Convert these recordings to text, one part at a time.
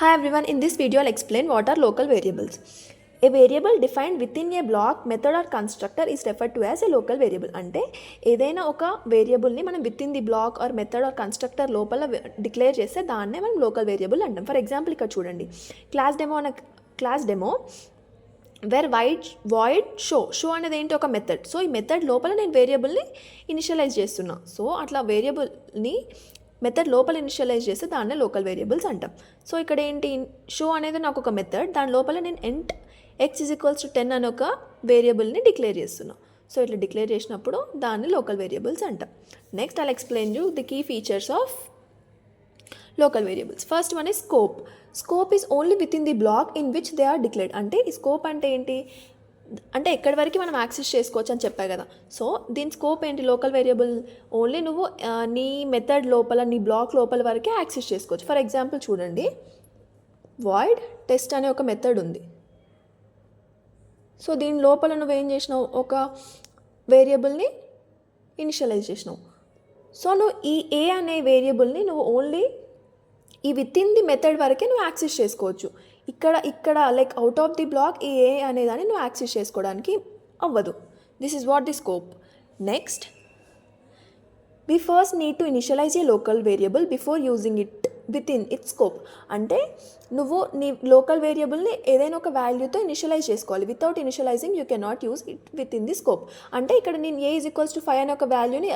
Hi everyone, in this video I'll explain what are local variables. A variable defined within a block, method or constructor is referred to as a local variable. అంటే ఏదైనా ఒక వేరియబుల్ని మనం within the block or method or constructor లోపల declare చేస్తే దాన్నే మనం local variable అంటాం. ఫర్ ఎగ్జాంపుల్ ఇక్కడ చూడండి, class demo where void show అనేది ఏంటి, ఒక మెథడ్. సో ఈ మెథడ్ లోపల నేను వేరియబుల్ని ఇనిషియలైజ్ చేస్తున్నా. సో అట్లా వేరియబుల్ని మెథడ్ లోపల ఇనిషియలైజ్ చేస్తే దాన్నే లోకల్ వేరియబుల్స్ అంటాం. సో ఇక్కడ ఏంటి, షో అనేది నాకు ఒక మెథడ్, దాని లోపల నేను ఎంట్ x=10 అనే ఒక వేరియబుల్ని డిక్లేర్ చేస్తున్నా. సో ఇట్లా డిక్లేర్ చేసినప్పుడు దాన్ని లోకల్ వేరియబుల్స్ అంటాం. Next I'll explain you the key features of local variables. First one is scope. Scope is only within the block in which they are declared. అంటే ఈ scope అంటే ఏంటి అంటే ఎక్కడి వరకు మనం యాక్సెస్ చేసుకోవచ్చు అని చెప్పా కదా. సో దీని స్కోప్ ఏంటి, లోకల్ వేరియబుల్ ఓన్లీ నువ్వు నీ మెథడ్ లోపల నీ బ్లాక్ లోపల వరకే యాక్సెస్ చేసుకోవచ్చు. ఫర్ ఎగ్జాంపుల్ చూడండి, వాయిడ్ టెస్ట్ అనే ఒక మెథడ్ ఉంది. సో దీని లోపల నువ్వేం చేసినావు, ఒక వేరియబుల్ని ఇనిషియలైజ్ చేసినావు. సో నువ్వు ఈ ఏ అనే వేరియబుల్ని నువ్వు ఓన్లీ ఈ విత్ ఇన్ ది మెథడ్ వరకే నువ్వు యాక్సెస్ చేసుకోవచ్చు. ఇక్కడ like out of the block ఈ ఏ అనేదాన్ని నువ్వు యాక్సెస్ చేసుకోవడానికి అవ్వదు. This is what the scope. Next, we first need to initialize a local variable before using it within its scope. అంటే నువ్వు నీ లోకల్ వేరియబుల్ని ఏదైనా ఒక వాల్యూతో ఇనిషియలైజ్ చేసుకోవాలి. Without initialising you cannot use it with in the scope. అంటే ఇక్కడ నేను a=5 అనే ఒక వాల్యూని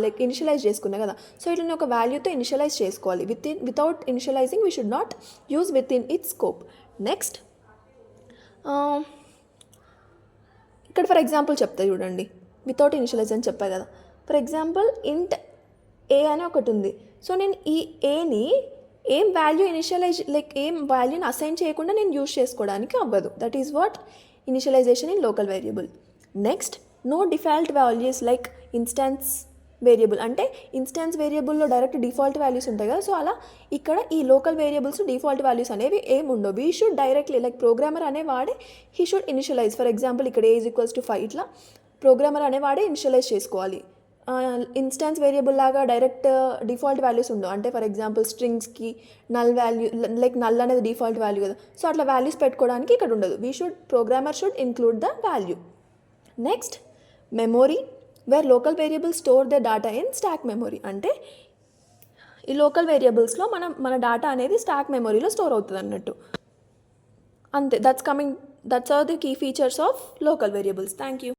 లైక్ ఇనిషియలైజ్ చేసుకున్నా కదా. సో ఇట్లా నేను ఒక వాల్యూతో ఇనిషియలైజ్ చేసుకోవాలి. Without initialising we should not use with in it's scope. Next, ఇక్కడ ఫర్ ఎగ్జాంపుల్ చెప్తా చూడండి, వితౌట్ ఇనిషియలైజ్ అని చెప్పా కదా. ఫర్ ఎగ్జాంపుల్ ఇంట్ ఏ అని ఒకటి ఉంది. సో నేను ఈ ఏని ఏం వాల్యూ ఇనిషియలైజ్ లైక్ ఏం వాల్యూని అసైన్ చేయకుండా నేను యూజ్ చేసుకోవడానికి అవ్వదు. That is what initialization in local variable. Next, no default values like instance variable. అంటే ఇన్స్టాన్స్ వేరియబుల్లో డైరెక్ట్ డిఫాల్ట్ వాల్యూస్ ఉంటాయి కదా. సో అలా ఇక్కడ ఈ లోకల్ వేరియబుల్స్ డిఫాల్ట్ వాల్యూస్ అనేవి ఏమి ఉండవు. We should directly like programmer అనేవాడే he should initialize. For example ఇక్కడ a=5 ఇట్లా ప్రోగ్రామర్ అనేవాడే ఇనిషియలైజ్ చేసుకోవాలి. ఇన్స్టాన్స్ వేరియబుల్ లాగా డైరెక్ట్ డిఫాల్ట్ వాల్యూస్ ఉండవు. అంటే ఫర్ ఎగ్జాంపుల్ స్ట్రింగ్స్కి నల్ వాల్యూ లైక్ నల్ అనేది డిఫాల్ట్ వాల్యూ కదా. సో అట్లా వాల్యూస్ పెట్టుకోవడానికి ఇక్కడ ఉండదు. Programmer should include the value. Next, memory where local variables store the data in stack memory. అంటే ఈ లోకల్ వేరియబుల్స్లో మన డేటా అనేది స్టాక్ మెమొరీలో స్టోర్ అవుతుంది అన్నట్టు. అంతే, that's are the key features of local variables. Thank you.